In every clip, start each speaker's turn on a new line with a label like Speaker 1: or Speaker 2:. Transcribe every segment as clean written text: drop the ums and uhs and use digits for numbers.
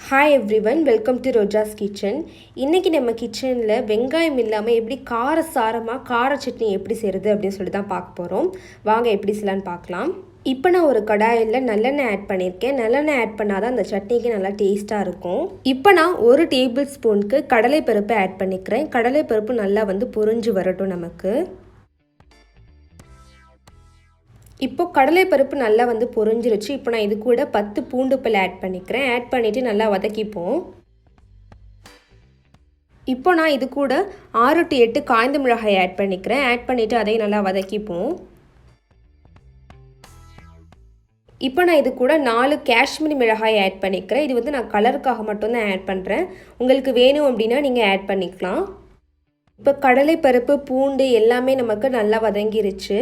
Speaker 1: Hi everyone, welcome to Roja's kitchen. இன்றைக்கி நம்ம கிச்சனில் வெங்காயம் இல்லாமல் எப்படி காரசாரமாக கார சட்னி எப்படி செய்கிறது அப்படின்னு சொல்லி தான் பார்க்க போகிறோம். வாங்க எப்படி செய்யலான்னு பார்க்கலாம். இப்போ நான் ஒரு கடாயில் நல்லெண்ணெய் ஆட் பண்ணியிருக்கேன். நல்லெண்ணெய் ஆட் பண்ணால் தான் அந்த சட்னிக்கு நல்லா டேஸ்ட்டாக இருக்கும். இப்போ நான் 1 டேபிள் ஸ்பூனுக்கு கடலைப்பருப்பு ஆட் பண்ணிக்கிறேன். கடலைப்பருப்பு நல்லா பொரிஞ்சு வரட்டும் நமக்கு. இப்போ கடலைப்பருப்பு நல்லா பொரிஞ்சிருச்சு. இப்போ நான் இது கூட 10 பூண்டு பல் ஆட் பண்ணிக்கிறேன். ஆட் பண்ணிவிட்டு நல்லா வதக்கிப்போம். இப்போ நான் இது கூட 6 to 8 காய்ந்த மிளகாய் ஆட் பண்ணிக்கிறேன். ஆட் பண்ணிவிட்டு அதையும் நல்லா வதக்கிப்போம். இப்போ நான் இது கூட 4 காஷ்மீரி மிளகாய் ஆட் பண்ணிக்கிறேன். இது நான் கலருக்காக மட்டும்தான் ஆட் பண்ணுறேன். உங்களுக்கு வேணும் அப்படின்னா நீங்கள் ஆட் பண்ணிக்கலாம். இப்போ கடலைப்பருப்பு பூண்டு எல்லாமே நமக்கு நல்லா வதங்கிருச்சு.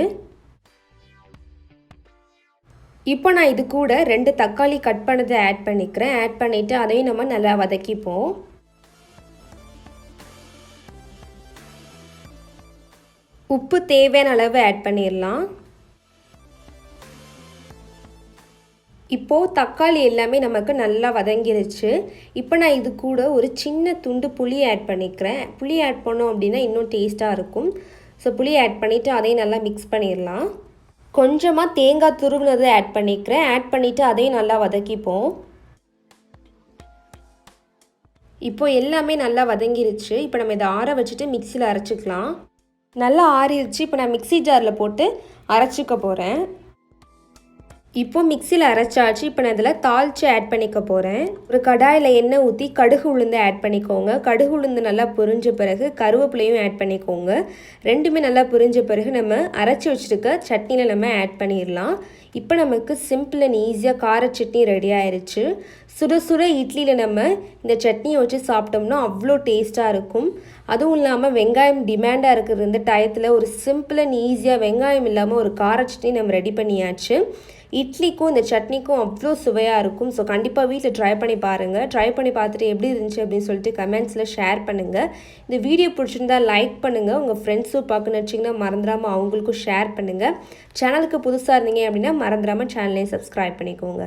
Speaker 1: இப்போ நான் இது கூட 2 தக்காளி கட் பண்ணதை ஆட் பண்ணிக்கிறேன். ஆட் பண்ணிவிட்டு அதையும் நம்ம நல்லா வதக்கிப்போம். உப்பு தேவையான அளவு ஆட் பண்ணிடலாம். இப்போது தக்காளி எல்லாமே நமக்கு நல்லா வதங்கிருச்சு. இப்போ நான் இது கூட ஒரு சின்ன துண்டு புளி ஆட் பண்ணிக்கிறேன். புளி ஆட் பண்ணோம் அப்படின்னா இன்னும் டேஸ்ட்டாக இருக்கும். ஸோ புளி ஆட் பண்ணிவிட்டு அதையும் நல்லா மிக்ஸ் பண்ணிடலாம். கொஞ்சமாக தேங்காய் துருவினதை ஆட் பண்ணிக்கிறேன். ஆட் பண்ணிவிட்டு அதையும் நல்லா வதக்கிப்போம். இப்போ எல்லாமே நல்லா வதங்கிருச்சு. இப்போ நம்ம இதை ஆற வச்சுட்டு மிக்சியில் அரைச்சிக்கலாம். நல்லா ஆறிடுச்சு. இப்போ நான் மிக்சி ஜாரில் போட்டு அரைச்சிக்க போகிறேன். இப்போ மிக்சியில் அரைச்சாச்சு. இப்போ நான் இதில் தாளித்து ஆட் பண்ணிக்க போகிறேன். ஒரு கடாயில் எண்ணெய் ஊற்றி கடுகு உளுந்து ஆட் பண்ணிக்கோங்க. கடுகு உளுந்து நல்லா பொரிஞ்ச பிறகு கருவேப்பிலையும் ஆட் பண்ணிக்கோங்க. ரெண்டுமே நல்லா பொரிஞ்ச பிறகு நம்ம அரைச்சி வச்சுருக்க சட்னியில் நம்ம ஆட் பண்ணிடலாம். இப்போ நமக்கு சிம்பிள் அண்ட் ஈஸியாக கார சட்னி ரெடி ஆயிடுச்சு. சுட சுட இட்லியில் நம்ம இந்த சட்னியை வச்சு சாப்பிட்டோம்னா அவ்வளோ டேஸ்ட்டாக இருக்கும். அதுவும் இல்லாமல் வெங்காயம் டிமாண்டாக இருக்கிற இந்த டயத்தில் ஒரு சிம்பிள் அண்ட் ஈஸியாக வெங்காயம் இல்லாமல் ஒரு கார சட்னி நம்ம ரெடி பண்ணியாச்சு. இட்லிக்கும் இந்த சட்னிக்கும் அவ்வளோ சுவையாக இருக்கும். ஸோ கண்டிப்பாக வீட்டில் ட்ரை பண்ணி பாருங்கள். ட்ரை பண்ணி பார்த்துட்டு எப்படி இருந்துச்சு அப்படின்னு சொல்லிட்டு கமெண்ட்ஸில் ஷேர் பண்ணுங்கள். இந்த வீடியோ பிடிச்சிருந்தா லைக் பண்ணுங்கள். உங்கள் ஃப்ரெண்ட்ஸும் பார்க்கணுன்னு வச்சிங்கன்னா மறந்துடாமல் அவங்களுக்கும் ஷேர் பண்ணுங்கள். சேனலுக்கு புதுசாக இருந்தீங்க அப்படின்னா மறந்துடாமல் சேனலையும் சப்ஸ்கிரைப் பண்ணிக்கோங்க.